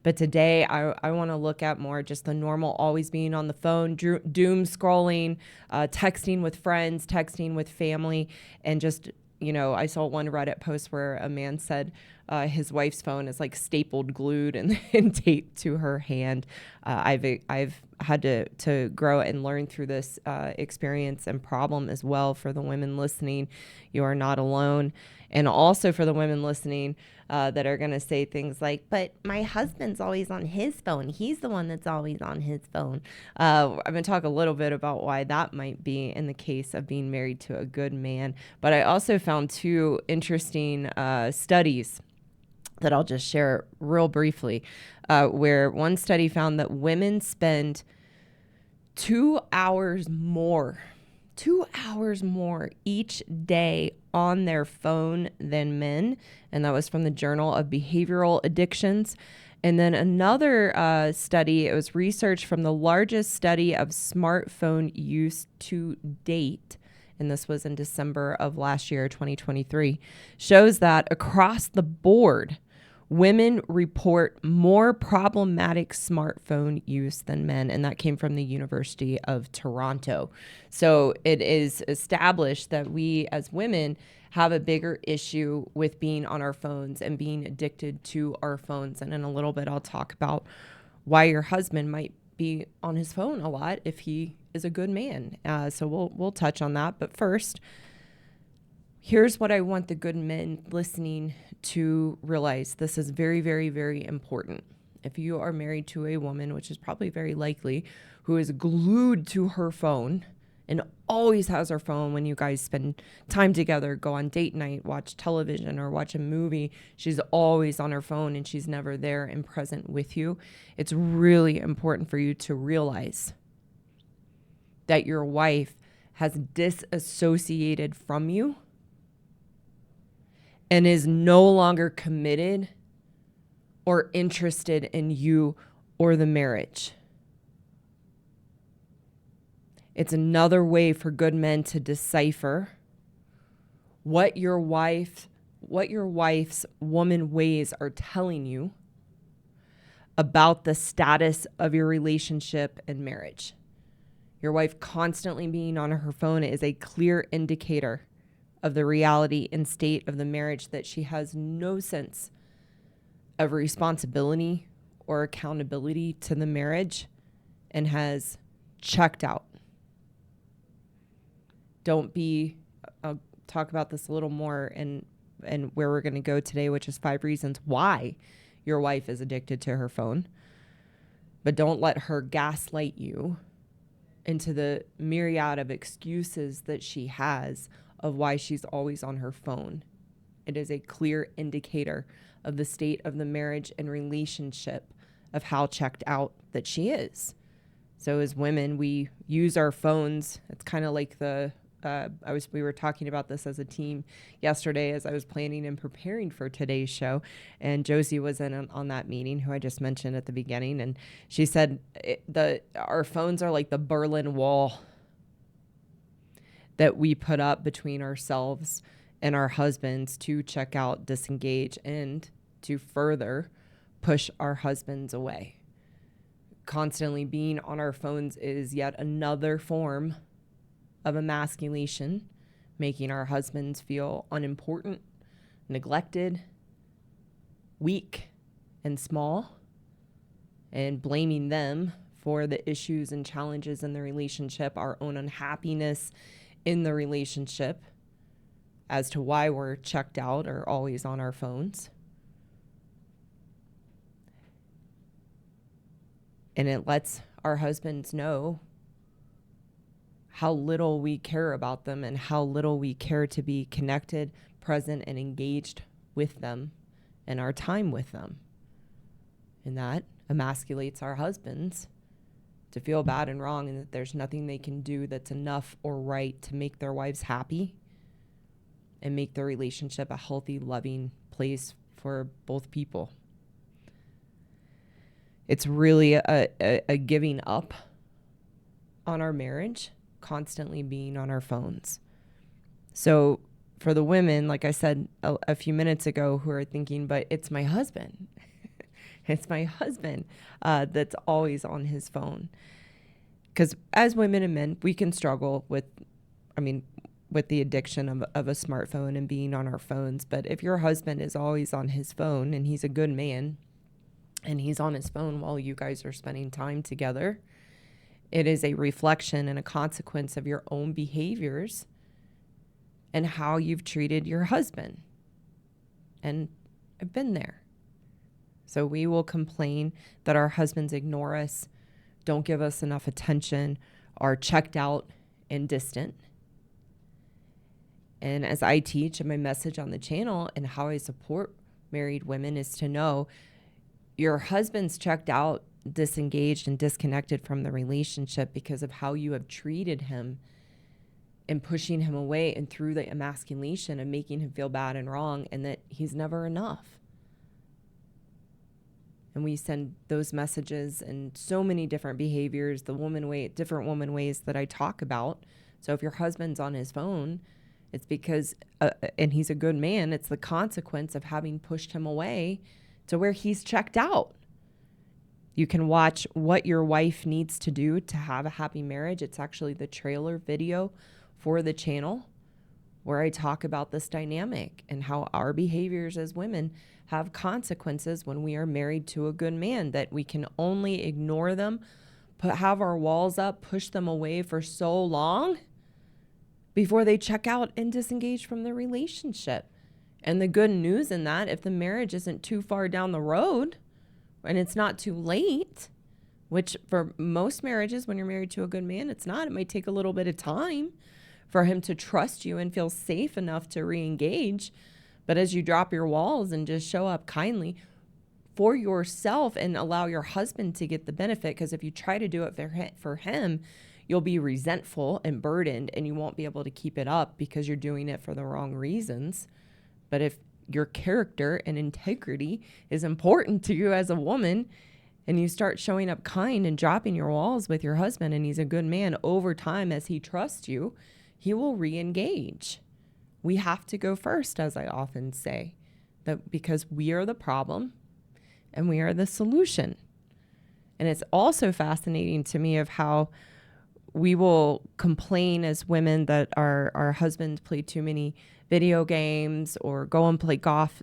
But today I want to look at more just the normal always being on the phone, doom scrolling, texting with friends, texting with family, and just, I saw one Reddit post where a man said his wife's phone is like stapled, glued, and taped to her hand. I've had to grow and learn through this experience and problem as well. For the women listening, you are not alone. And also for the women listening that are going to say things like, but my husband's always on his phone. He's the one that's always on his phone. I'm going to talk a little bit about why that might be in the case of being married to a good man. But I also found two interesting studies that I'll just share real briefly, where one study found that women spend 2 hours more each day on their phone than men. And that was from the Journal of Behavioral Addictions. And then another study, it was research from the largest study of smartphone use to date, and this was in December of last year, 2023, shows that across the board, women report more problematic smartphone use than men, and that came from the University of Toronto. So it is established that we as women have a bigger issue with being on our phones and being addicted to our phones. And in a little bit, I'll talk about why your husband might be on his phone a lot if he is a good man. So we'll touch on that. But first, here's what I want the good men listening to realize. This is very, very, very important. If you are married to a woman, which is probably very likely, who is glued to her phone and always has her phone when you guys spend time together, go on date night, watch television or watch a movie, she's always on her phone and she's never there and present with you. It's really important for you to realize that your wife has disassociated from you and is no longer committed or interested in you or the marriage. It's another way for good men to decipher what your wife's woman ways are telling you about the status of your relationship and marriage. Your wife constantly being on her phone is a clear indicator of the reality and state of the marriage, that she has no sense of responsibility or accountability to the marriage and has checked out. I'll talk about this a little more and where we're going to go today, which is 5 reasons why your wife is addicted to her phone. But don't let her gaslight you into the myriad of excuses that she has of why she's always on her phone. It is a clear indicator of the state of the marriage and relationship, of how checked out that she is. So as women, we use our phones. It's kind of like we were talking about this as a team yesterday as I was planning and preparing for today's show, and Josie was in on that meeting, who I just mentioned at the beginning, and she said our phones are like the Berlin Wall that we put up between ourselves and our husbands to check out, disengage, and to further push our husbands away. Constantly being on our phones is yet another form of emasculation, making our husbands feel unimportant, neglected, weak, and small, and blaming them for the issues and challenges in the relationship, our own unhappiness in the relationship as to why we're checked out or always on our phones. And it lets our husbands know how little we care about them and how little we care to be connected, present, and engaged with them and our time with them. And that emasculates our husbands to feel bad and wrong, and that there's nothing they can do that's enough or right to make their wives happy and make their relationship a healthy, loving place for both people. It's really a giving up on our marriage, constantly being on our phones. So for the women, like I said a few minutes ago, who are thinking, but it's my husband. It's my husband that's always on his phone. Because as women and men, we can struggle with, with the addiction of a smartphone and being on our phones. But if your husband is always on his phone and he's a good man and he's on his phone while you guys are spending time together, it is a reflection and a consequence of your own behaviors and how you've treated your husband. And I've been there. So we will complain that our husbands ignore us, don't give us enough attention, are checked out and distant. And as I teach in my message on the channel and how I support married women is to know your husband's checked out, disengaged, and disconnected from the relationship because of how you have treated him and pushing him away and through the emasculation and making him feel bad and wrong and that he's never enough. And we send those messages and so many different behaviors, different woman ways that I talk about. So if your husband's on his phone, it's because, and he's a good man, it's the consequence of having pushed him away to where he's checked out. You can watch What Your Wife Needs to Do to Have a Happy Marriage. It's actually the trailer video for the channel where I talk about this dynamic and how our behaviors as women have consequences when we are married to a good man, that we can only ignore them, have our walls up, push them away for so long before they check out and disengage from the relationship. And the good news in that, if the marriage isn't too far down the road and it's not too late, which for most marriages, when you're married to a good man, it's not. It might take a little bit of time for him to trust you and feel safe enough to re-engage. But as you drop your walls and just show up kindly for yourself and allow your husband to get the benefit, because if you try to do it for him, you'll be resentful and burdened and you won't be able to keep it up because you're doing it for the wrong reasons. But if your character and integrity is important to you as a woman and you start showing up kind and dropping your walls with your husband and he's a good man, over time as he trusts you, he will re-engage. We have to go first, as I often say, that because we are the problem and we are the solution. And it's also fascinating to me of how we will complain as women that our husbands play too many video games or goes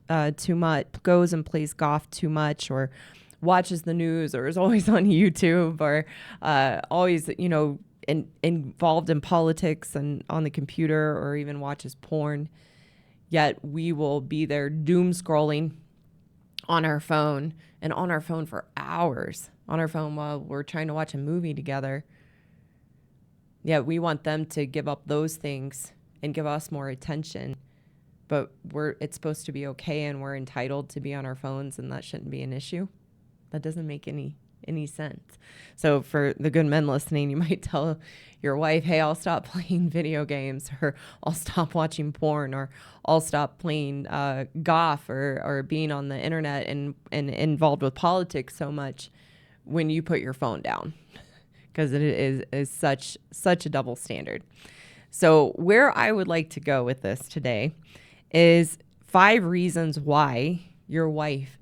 and plays golf too much, or watches the news, or is always on YouTube, or always, involved in politics and on the computer, or even watches porn. Yet we will be there doom scrolling on our phone for hours, on our phone while we're trying to watch a movie together. Yeah, we want them to give up those things and give us more attention, but it's supposed to be okay and we're entitled to be on our phones and that shouldn't be an issue. That doesn't make any sense. So for the good men listening, you might tell your wife, hey, I'll stop playing video games, or I'll stop watching porn, or I'll stop playing golf or being on the internet and involved with politics so much when you put your phone down, because it is such a double standard. So where I would like to go with this today is 5 reasons why your wife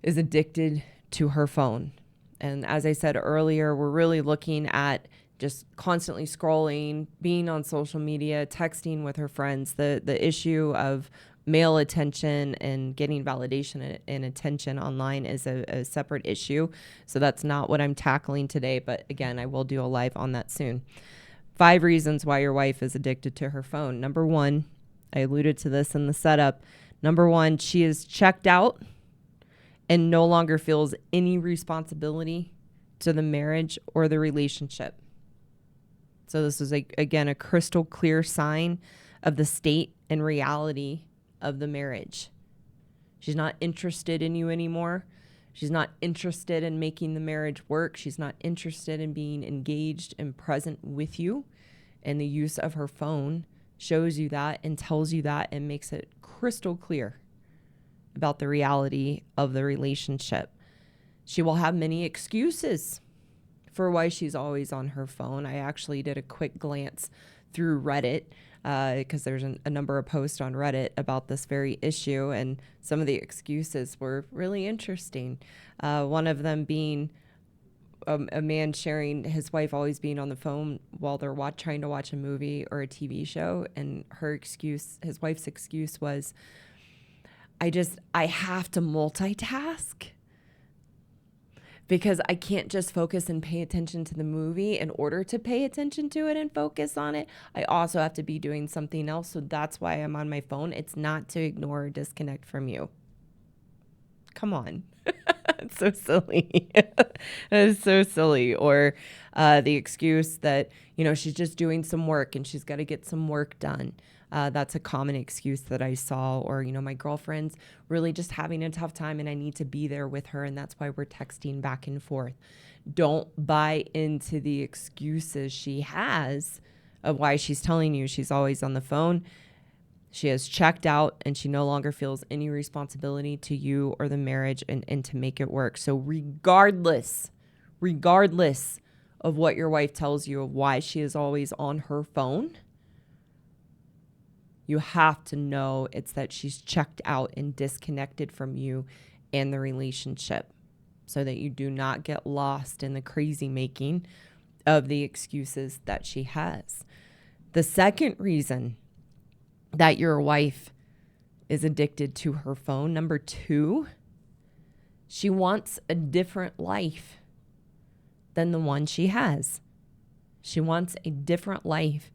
is addicted to her phone. And as I said earlier, we're really looking at just constantly scrolling, being on social media, texting with her friends. The issue of male attention and getting validation and attention online is a separate issue. So that's not what I'm tackling today. But again, I will do a live on that soon. 5 reasons why your wife is addicted to her phone. Number 1, I alluded to this in the setup. Number 1, she is checked out and no longer feels any responsibility to the marriage or the relationship. So this is, again, a crystal clear sign of the state and reality of the marriage. She's not interested in you anymore. She's not interested in making the marriage work. She's not interested in being engaged and present with you. And the use of her phone shows you that and tells you that and makes it crystal clear about the reality of the relationship. She will have many excuses for why she's always on her phone. I actually did a quick glance through Reddit, because there's a number of posts on Reddit about this very issue, and some of the excuses were really interesting. One of them being a man sharing his wife always being on the phone while they're trying to watch a movie or a TV show, and his wife's excuse was, I have to multitask because I can't just focus and pay attention to the movie in order to pay attention to it and focus on it. I also have to be doing something else. So that's why I'm on my phone. It's not to ignore or disconnect from you. Come on. It's so silly. It's so silly. Or the excuse that, she's just doing some work and she's got to get some work done. That's a common excuse that I saw. Or, my girlfriend's really just having a tough time and I need to be there with her. And that's why we're texting back and forth. Don't buy into the excuses she has of why she's telling you she's always on the phone. She has checked out and she no longer feels any responsibility to you or the marriage and to make it work. So regardless of what your wife tells you of why she is always on her phone, you have to know it's that she's checked out and disconnected from you and the relationship, so that you do not get lost in the crazy making of the excuses that she has. The second reason that your wife is addicted to her phone, number 2, she wants a different life than the one she has. She wants a different life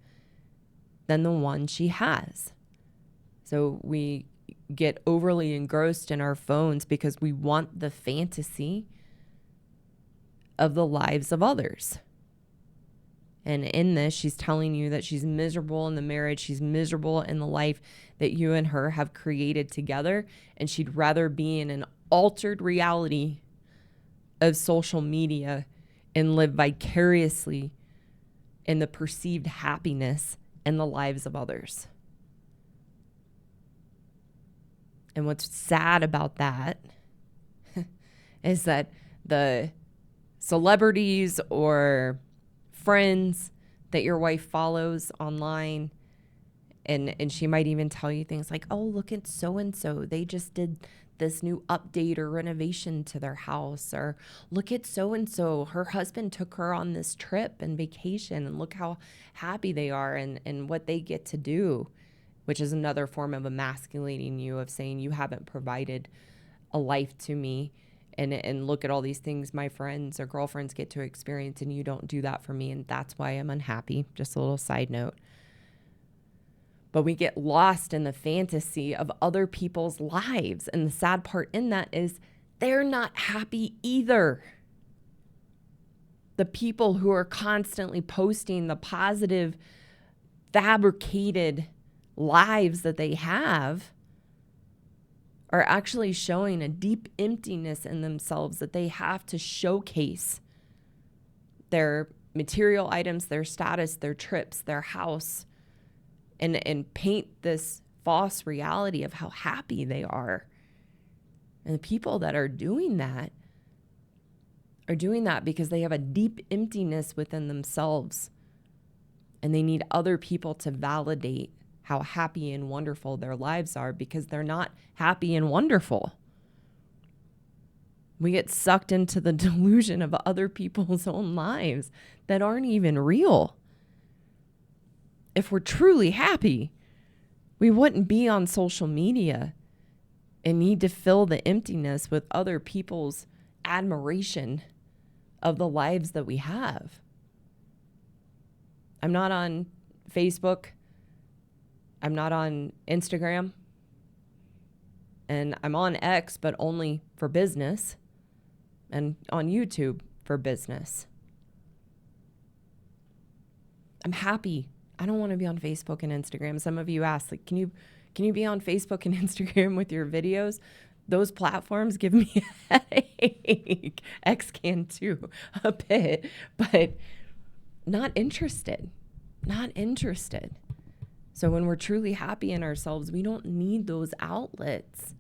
than the one she has. So we get overly engrossed in our phones because we want the fantasy of the lives of others. And in this, she's telling you that she's miserable in the marriage. She's miserable in the life that you and her have created together. And she'd rather be in an altered reality of social media and live vicariously in the perceived happiness and the lives of others. And what's sad about that is that the celebrities or friends that your wife follows online, and she might even tell you things like, oh, look at so-and-so, they just did this new update or renovation to their house, or look at so-and-so, her husband took her on this trip and vacation, and look how happy they are and what they get to do, which is another form of emasculating you, of saying you haven't provided a life to me. And look at all these things my friends or girlfriends get to experience, and you don't do that for me, and that's why I'm unhappy. Just a little side note. But we get lost in the fantasy of other people's lives, and the sad part in that is they're not happy either. The people who are constantly posting the positive, fabricated lives that they have are actually showing a deep emptiness in themselves, that they have to showcase their material items, their status, their trips, their house, and paint this false reality of how happy they are. And the people that are doing that because they have a deep emptiness within themselves, and they need other people to validate how happy and wonderful their lives are, because they're not happy and wonderful. We get sucked into the delusion of other people's own lives that aren't even real. If we're truly happy, we wouldn't be on social media and need to fill the emptiness with other people's admiration of the lives that we have. I'm not on Facebook. I'm not on Instagram, and I'm on X, but only for business, and on YouTube for business. I'm happy. I don't want to be on Facebook and Instagram. Some of you asked, like, can you be on Facebook and Instagram with your videos? Those platforms give me a headache. X can too, a bit, but not interested. So when we're truly happy in ourselves, we don't need those outlets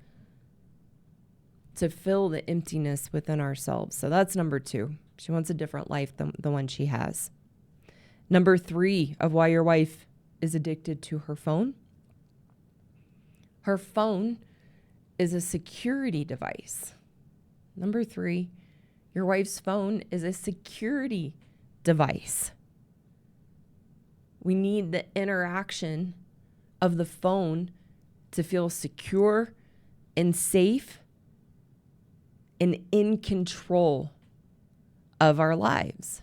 to fill the emptiness within ourselves. So that's number 2. She wants a different life than the one she has. Number 3 of why your wife is addicted to her phone. Her phone is a security device. Number 3, your wife's phone is a security device. We need the interaction of the phone to feel secure and safe and in control of our lives.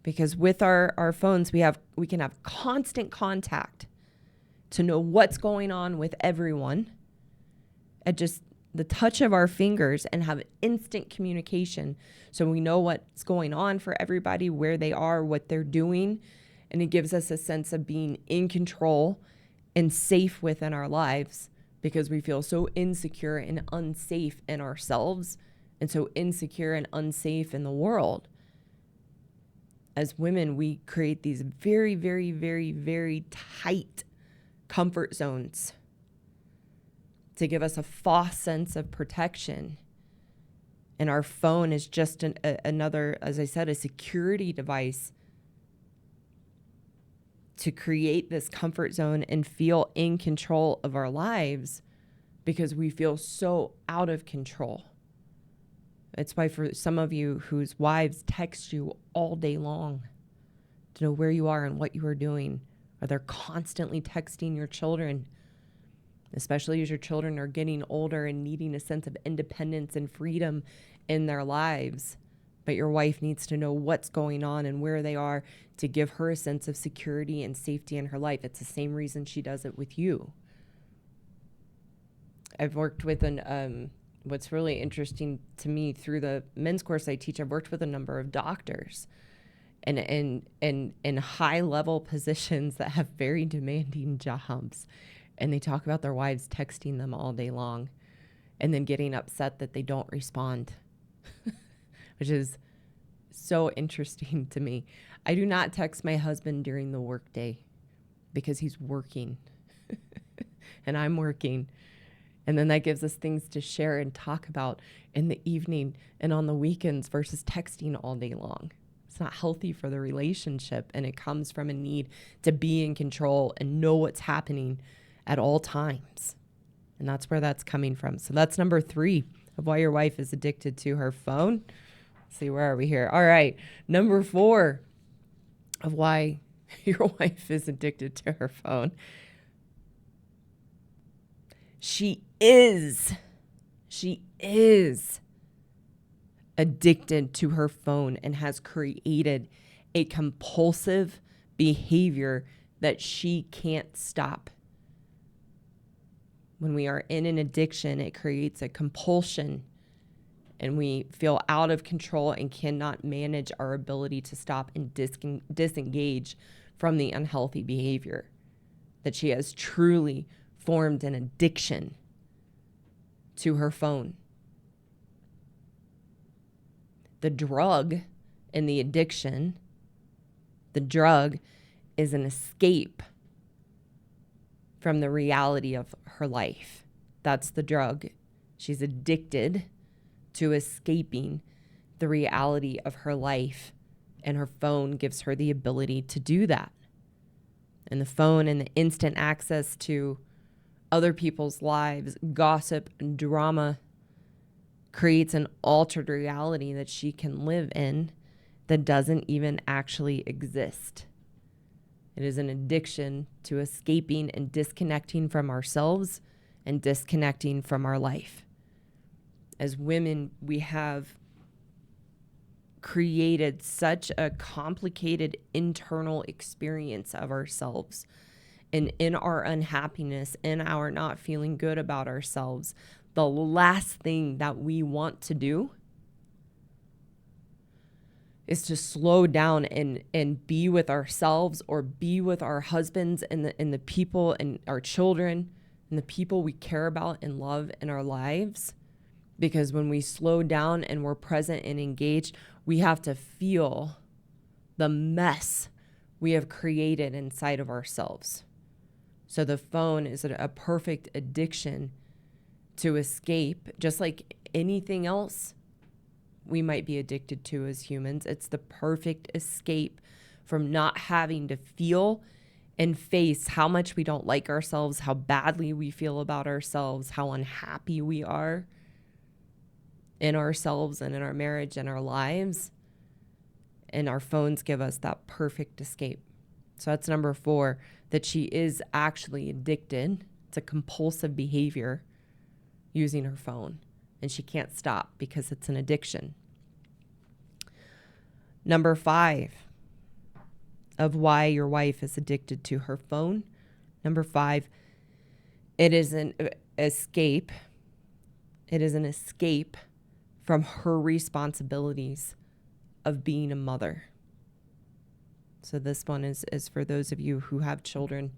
Because with our phones, we can have constant contact to know what's going on with everyone at just the touch of our fingers, and have instant communication. So we know what's going on for everybody, where they are, what they're doing. And it gives us a sense of being in control and safe within our lives, because we feel so insecure and unsafe in ourselves, and so insecure and unsafe in the world. As women, we create these very, very, very, very tight comfort zones to give us a false sense of protection. And our phone is just another, as I said, a security device to create this comfort zone and feel in control of our lives, because we feel so out of control. It's why for some of you whose wives text you all day long to know where you are and what you are doing, or they're constantly texting your children, especially as your children are getting older and needing a sense of independence and freedom in their lives. But your wife needs to know what's going on and where they are to give her a sense of security and safety in her life. It's the same reason she does it with you. I've worked with what's really interesting to me through the men's course I teach, I've worked with a number of doctors and in high level positions that have very demanding jobs. And they talk about their wives texting them all day long and then getting upset that they don't respond, which is so interesting to me. I do not text my husband during the workday because he's working and I'm working. And then that gives us things to share and talk about in the evening and on the weekends versus texting all day long. It's not healthy for the relationship, and it comes from a need to be in control and know what's happening at all times. And that's where that's coming from. So that's number 3 of why your wife is addicted to her phone. Let's see, where are we here? All right. Number 4 of why your wife is addicted to her phone. She is addicted to her phone and has created a compulsive behavior that she can't stop. When we are in an addiction, it creates a compulsion, and we feel out of control and cannot manage our ability to stop and disengage from the unhealthy behavior. That she has truly formed an addiction to her phone. The drug in the addiction, the drug is an escape from the reality of her life. That's the drug. She's addicted to escaping the reality of her life, and her phone gives her the ability to do that. And the phone and the instant access to other people's lives, gossip, and drama creates an altered reality that she can live in that doesn't even actually exist. It is an addiction to escaping and disconnecting from ourselves and disconnecting from our life. As women, we have created such a complicated internal experience of ourselves. And in our unhappiness, in our not feeling good about ourselves, the last thing that we want to do is to slow down and be with ourselves, or be with our husbands and the people and our children and the people we care about and love in our lives. Because when we slow down and we're present and engaged, we have to feel the mess we have created inside of ourselves. So the phone is a perfect addiction to escape, just like anything else we might be addicted to as humans. It's the perfect escape from not having to feel and face how much we don't like ourselves, how badly we feel about ourselves, how unhappy we are in ourselves and in our marriage and our lives. And our phones give us that perfect escape. So that's number 4, that she is actually addicted. It's a compulsive behavior using her phone, and she can't stop because it's an addiction. Number 5 of why your wife is addicted to her phone. Number 5, it is an escape. It is an escape from her responsibilities of being a mother. So this one is for those of you who have children.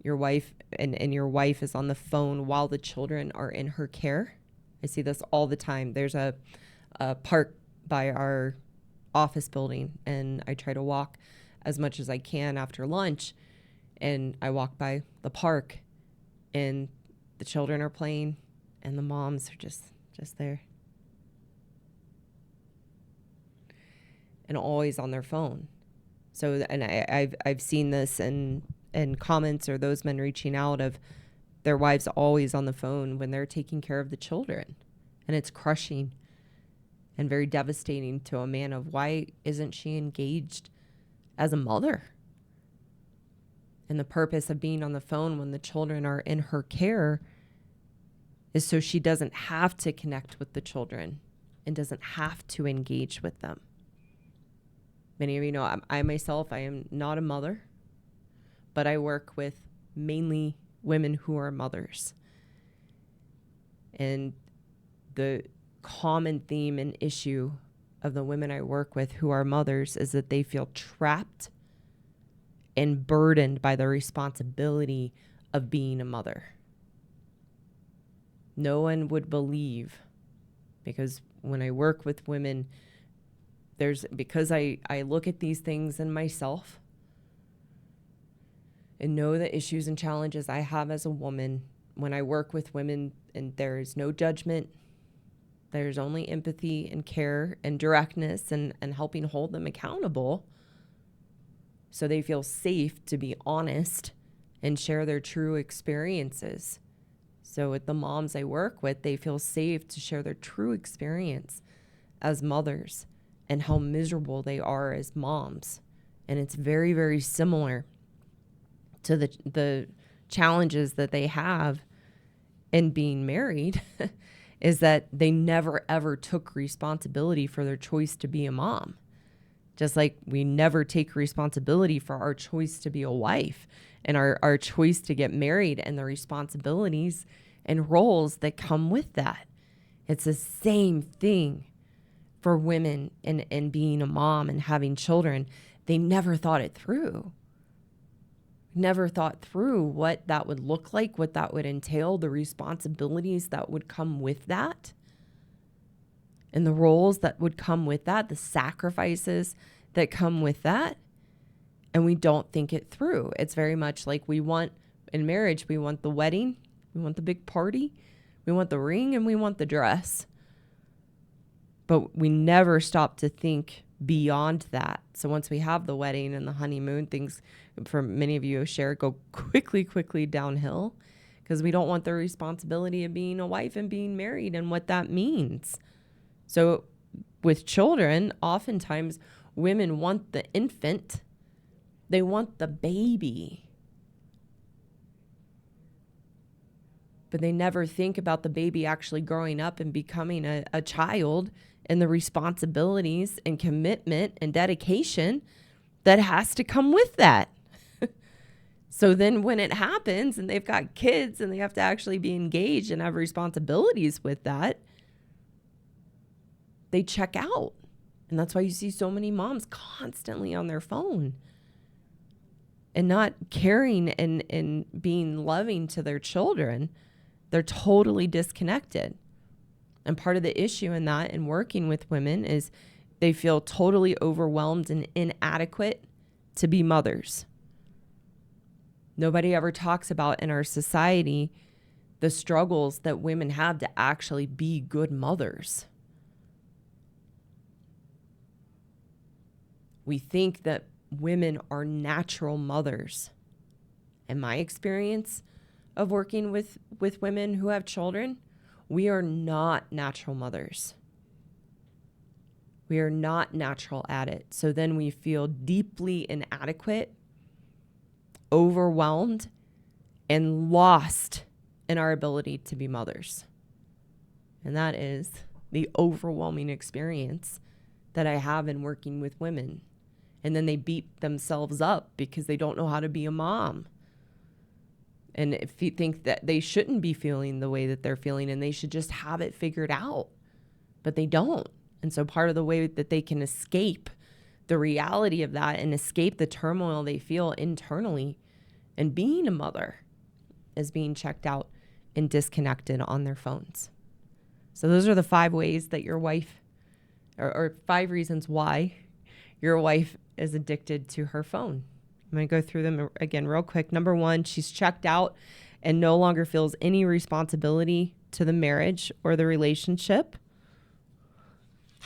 Your wife and your wife is on the phone while the children are in her care. I see this all the time. There's a park by our office building, and I try to walk as much as I can after lunch. And I walk by the park, and the children are playing, and the moms are just there. And always on their phone. So, and I've seen this in comments or those men reaching out of their wives always on the phone when they're taking care of the children. And it's crushing and very devastating to a man of why isn't she engaged as a mother? And the purpose of being on the phone when the children are in her care is so she doesn't have to connect with the children and doesn't have to engage with them. Many of you know I myself, I am not a mother, but I work with mainly women who are mothers. And the common theme and issue of the women I work with who are mothers is that they feel trapped and burdened by the responsibility of being a mother. No one would believe, because when I work with women, because I look at these things in myself and know the issues and challenges I have as a woman. When I work with women, and there is no judgment, there's only empathy and care and directness and helping hold them accountable so they feel safe to be honest and share their true experiences. So with the moms I work with, they feel safe to share their true experience as mothers and how miserable they are as moms. And it's very, very similar to the challenges that they have in being married is that they never, ever took responsibility for their choice to be a mom. Just like we never take responsibility for our choice to be a wife and our choice to get married and the responsibilities and roles that come with that. It's the same thing for women and being a mom and having children. They never thought it through. Never thought through what that would look like, what that would entail, the responsibilities that would come with that, and the roles that would come with that, the sacrifices that come with that. And we don't think it through. It's very much like we want in marriage, we want the wedding, we want the big party, we want the ring, and we want the dress. But we never stop to think beyond that. So once we have the wedding and the honeymoon, things for many of you share go quickly downhill because we don't want the responsibility of being a wife and being married and what that means. So with children, oftentimes women want the infant. They want the baby. But they never think about the baby actually growing up and becoming a child and the responsibilities and commitment and dedication that has to come with that. So then when it happens and they've got kids and they have to actually be engaged and have responsibilities with that, they check out. And that's why you see so many moms constantly on their phone and not caring and being loving to their children. They're totally disconnected. And part of the issue in that and working with women is they feel totally overwhelmed and inadequate to be mothers. Nobody ever talks about in our society the struggles that women have to actually be good mothers. We think that women are natural mothers. In my experience of working with women who have children, we are not natural mothers. We are not natural at it. So then we feel deeply inadequate, overwhelmed, and lost in our ability to be mothers. And that is the overwhelming experience that I have in working with women. And then they beat themselves up because they don't know how to be a mom. And if you think that they shouldn't be feeling the way that they're feeling and they should just have it figured out, but they don't. And so part of the way that they can escape the reality of that and escape the turmoil they feel internally and being a mother is being checked out and disconnected on their phones. So those are the 5 ways that your wife, or 5 reasons why your wife is addicted to her phone. I'm going to go through them again real quick. Number 1, she's checked out and no longer feels any responsibility to the marriage or the relationship.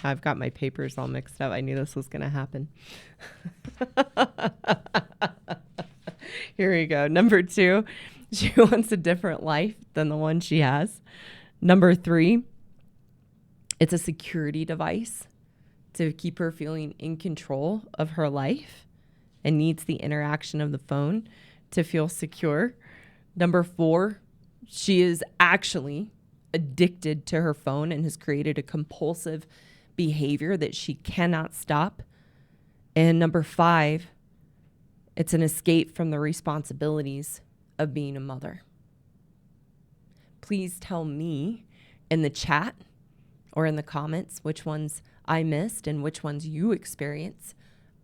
I've got my papers all mixed up. I knew this was going to happen. Here we go. Number 2, she wants a different life than the one she has. Number 3, it's a security device to keep her feeling in control of her life and needs the interaction of the phone to feel secure. Number 4, she is actually addicted to her phone and has created a compulsive behavior that she cannot stop. And number 5, it's an escape from the responsibilities of being a mother. Please tell me in the chat or in the comments which ones I missed and which ones you experience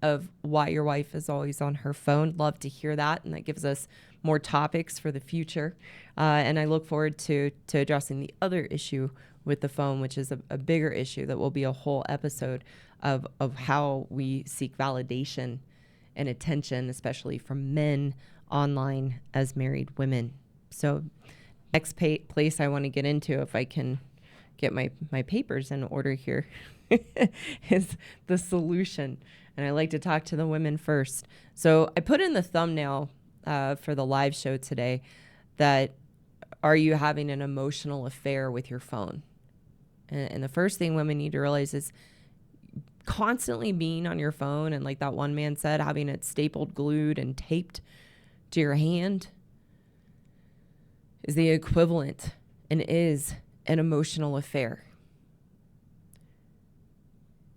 of why your wife is always on her phone. Love to hear that, and that gives us more topics for the future. And I look forward to addressing the other issue with the phone, which is a bigger issue that will be a whole episode of how we seek validation and attention, especially from men online as married women. So next place I want to get into, if I can get my papers in order here, is the solution. And I like to talk to the women first. So I put in the thumbnail for the live show today that, are you having an emotional affair with your phone? And the first thing women need to realize is constantly being on your phone, and like that one man said, having it stapled, glued, and taped to your hand is the equivalent and is an emotional affair.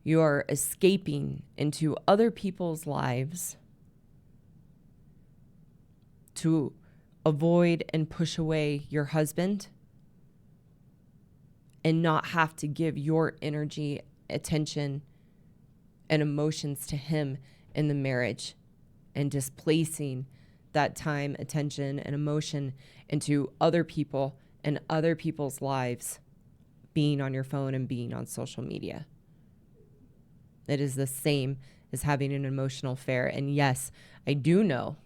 You are escaping into other people's lives to avoid and push away your husband and not have to give your energy, attention, and emotions to him in the marriage, and displacing that time, attention, and emotion into other people and other people's lives, being on your phone and being on social media. It is the same as having an emotional affair. And yes, I do know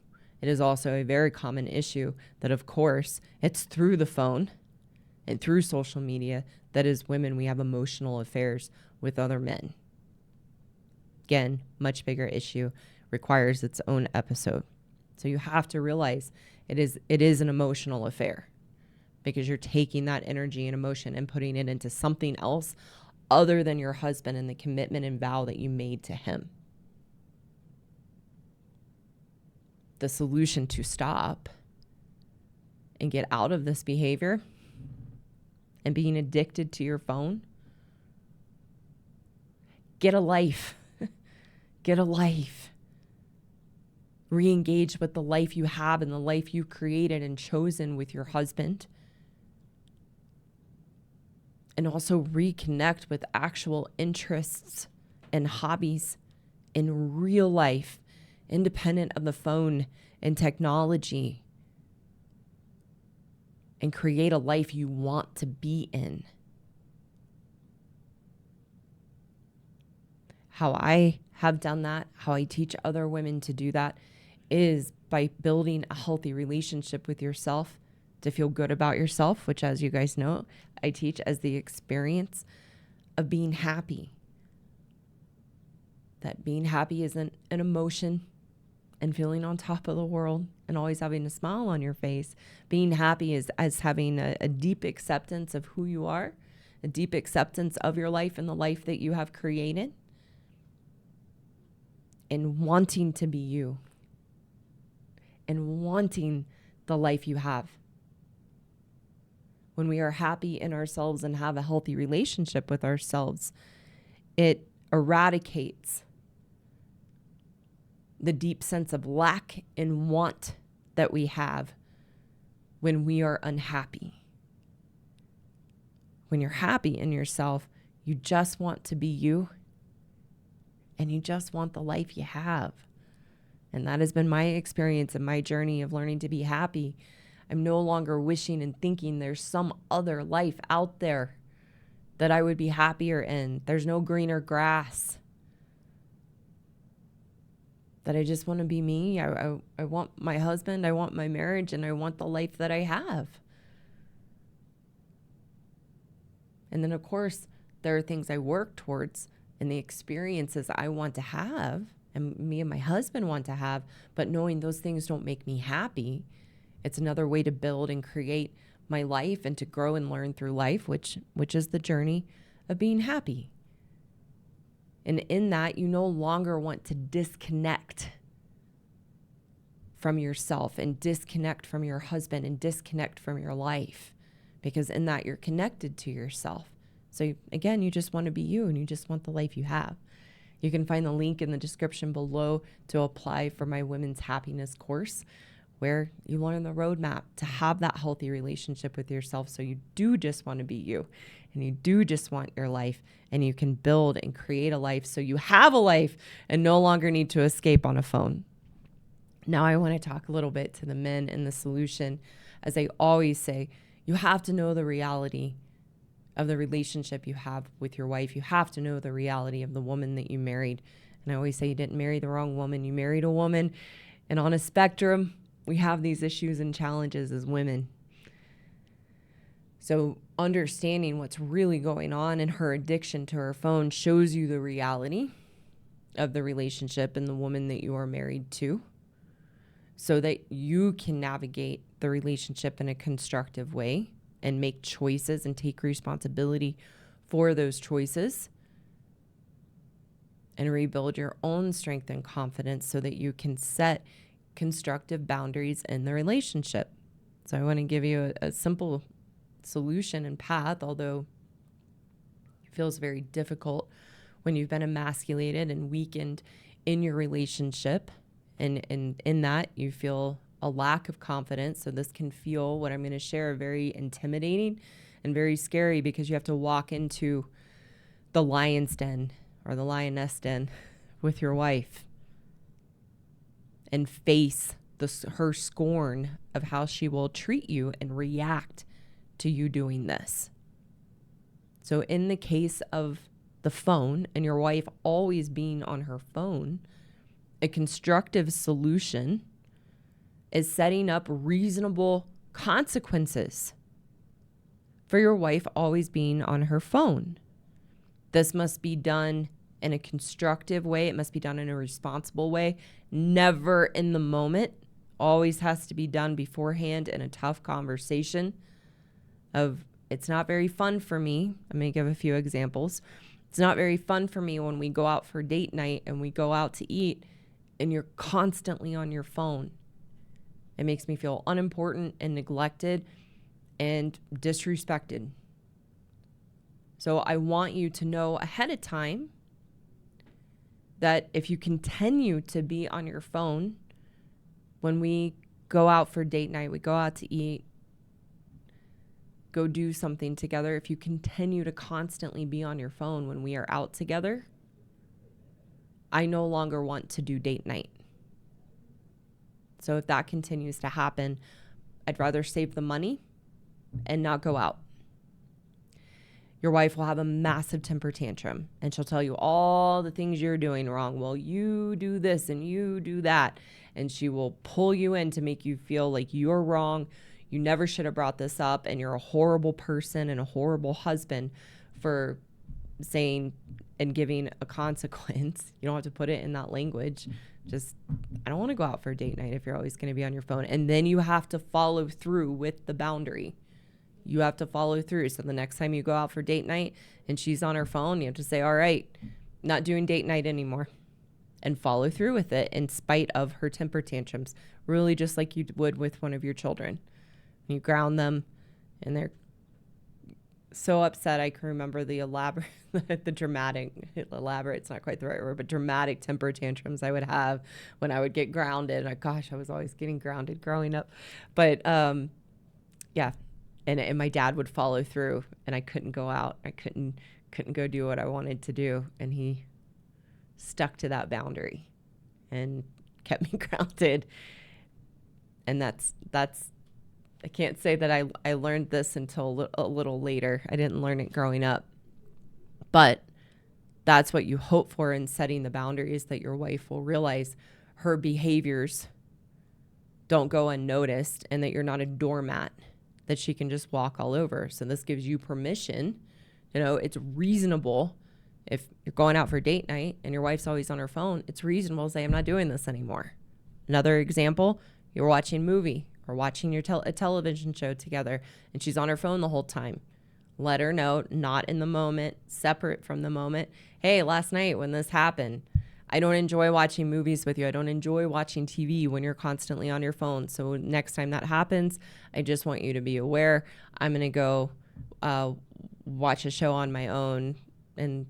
it is also a very common issue that, of course, it's through the phone and through social media that as women we have emotional affairs with other men. Again, much bigger issue, requires its own episode. So you have to realize it is an emotional affair, because you're taking that energy and emotion and putting it into something else other than your husband and the commitment and vow that you made to him. The solution to stop and get out of this behavior and being addicted to your phone, get a life. Get a life. Re-engage with the life you have and the life you created and chosen with your husband. And also reconnect with actual interests and hobbies in real life, independent of the phone and technology, and create a life you want to be in. How I have done that, how I teach other women to do that, is by building a healthy relationship with yourself to feel good about yourself, which, as you guys know, I teach as the experience of being happy. that being happy isn't an emotion and feeling on top of the world and always having a smile on your face. Being happy is as having a deep acceptance of who you are, a deep acceptance of your life and the life that you have created, and wanting to be you and wanting the life you have. When we are happy in ourselves and have a healthy relationship with ourselves, it eradicates the deep sense of lack and want that we have when we are unhappy. When you're happy in yourself, you just want to be you and you just want the life you have. And that has been my experience and my journey of learning to be happy. I'm no longer wishing and thinking there's some other life out there that I would be happier in. There's no greener grass. That I just want to be me. I want my husband, I want my marriage, and I want the life that I have. And then, of course, there are things I work towards and the experiences I want to have and me and my husband want to have, but knowing those things don't make me happy, it's another way to build and create my life and to grow and learn through life, which is the journey of being happy. And in that, you no longer want to disconnect from yourself and disconnect from your husband and disconnect from your life, because in that, you're connected to yourself. So again, you just want to be you and you just want the life you have. You can find the link in the description below to apply for my Women's Happiness course, where you learn the roadmap to have that healthy relationship with yourself. So you do just want to be you and you do just want your life, and you can build and create a life so you have a life and no longer need to escape on a phone. Now I want to talk a little bit to the men and the solution. As I always say, you have to know the reality of the relationship you have with your wife. You have to know the reality of the woman that you married. And I always say you didn't marry the wrong woman. You married a woman. And on a spectrum, we have these issues and challenges as women. So understanding what's really going on in her addiction to her phone shows you the reality of the relationship and the woman that you are married to, so that you can navigate the relationship in a constructive way and make choices and take responsibility for those choices and rebuild your own strength and confidence so that you can set constructive boundaries in the relationship. So I want to give you a simple solution and path, although it feels very difficult when you've been emasculated and weakened in your relationship. And in that, you feel a lack of confidence. So this can feel, what I'm going to share, very intimidating and very scary, because you have to walk into the lion's den or the lioness den with your wife and face her scorn of how she will treat you and react to you doing this. So in the case of the phone and your wife always being on her phone, a constructive solution is setting up reasonable consequences for your wife always being on her phone. This must be done in a constructive way. It must be done in a responsible way, never in the moment. Always has to be done beforehand in a tough conversation of, it's not very fun for me. I'm going to give a few examples. It's not very fun for me when we go out for date night and we go out to eat and you're constantly on your phone. It makes me feel unimportant and neglected and disrespected. So I want you to know ahead of time that if you continue to be on your phone when we go out for date night, we go out to eat, go do something together, if you continue to constantly be on your phone when we are out together, I no longer want to do date night. So if that continues to happen, I'd rather save the money and not go out. Your wife will have a massive temper tantrum and she'll tell you all the things you're doing wrong. Well, you do this and you do that. And she will pull you in to make you feel like you're wrong. You never should have brought this up. And you're a horrible person and a horrible husband for saying and giving a consequence. You don't have to put it in that language. Just, I don't want to go out for a date night if you're always going to be on your phone. And then you have to follow through with the boundary. You have to follow through. So the next time you go out for date night and she's on her phone, you have to say, all right, not doing date night anymore, and follow through with it in spite of her temper tantrums, really just like you would with one of your children. You ground them and they're so upset. I can remember the dramatic, it's not quite the right word, but dramatic temper tantrums I would have when I would get grounded. Gosh, I was always getting grounded growing up. But yeah. And my dad would follow through, and I couldn't go out. I couldn't go do what I wanted to do. And he stuck to that boundary and kept me grounded. And that's, I can't say that I learned this until a little later. I didn't learn it growing up, but that's what you hope for in setting the boundaries, that your wife will realize her behaviors don't go unnoticed and that you're not a doormat that she can just walk all over. So this gives you permission. You know, it's reasonable if you're going out for date night and your wife's always on her phone, it's reasonable to say, I'm not doing this anymore. Another example, you're watching a movie or watching a television show together and she's on her phone the whole time. Let her know, not in the moment, separate from the moment. Hey, last night when this happened, I don't enjoy watching movies with you. I don't enjoy watching TV when you're constantly on your phone. So next time that happens, I just want you to be aware. I'm going to go watch a show on my own, and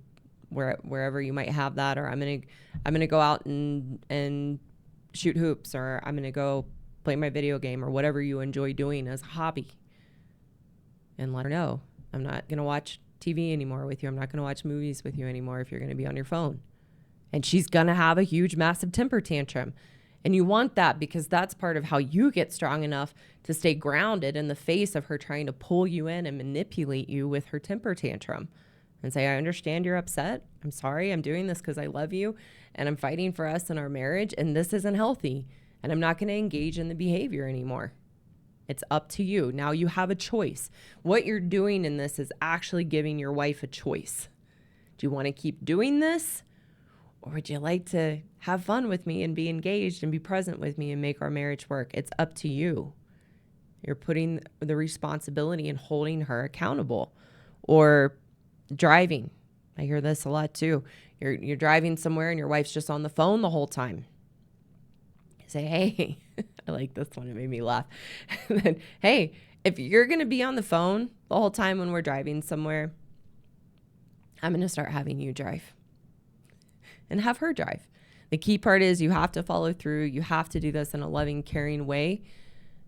wherever you might have that, or I'm going to go out and shoot hoops, or I'm going to go play my video game, or whatever you enjoy doing as a hobby. And let her know, I'm not going to watch TV anymore with you. I'm not going to watch movies with you anymore if you're going to be on your phone. And she's going to have a huge, massive temper tantrum. And you want that because that's part of how you get strong enough to stay grounded in the face of her trying to pull you in and manipulate you with her temper tantrum. And say, I understand you're upset. I'm sorry. I'm doing this because I love you and I'm fighting for us in our marriage. And this isn't healthy. And I'm not going to engage in the behavior anymore. It's up to you. Now you have a choice. What you're doing in this is actually giving your wife a choice. Do you want to keep doing this? Or would you like to have fun with me and be engaged and be present with me and make our marriage work? It's up to you. You're putting the responsibility and holding her accountable. Or driving. I hear this a lot too. You're driving somewhere and your wife's just on the phone the whole time. Say, hey, I like this one. It made me laugh. Then, hey, if you're going to be on the phone the whole time when we're driving somewhere, I'm going to start having you drive. And have her drive. The key part is you have to follow through. You have to do this in a loving, caring way,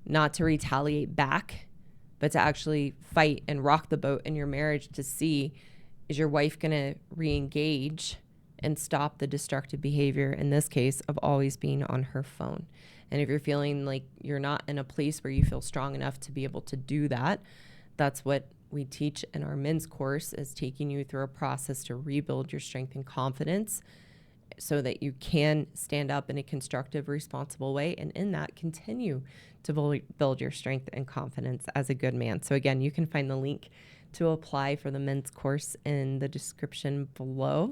not to retaliate back, but to actually fight and rock the boat in your marriage to see, is your wife going to re-engage and stop the destructive behavior, in this case, of always being on her phone. And if you're feeling like you're not in a place where you feel strong enough to be able to do that, that's what we teach in our men's course, is taking you through a process to rebuild your strength and confidence so that you can stand up in a constructive, responsible way, and in that continue to build your strength and confidence as a good man. So again, you can find the link to apply for the men's course in the description below.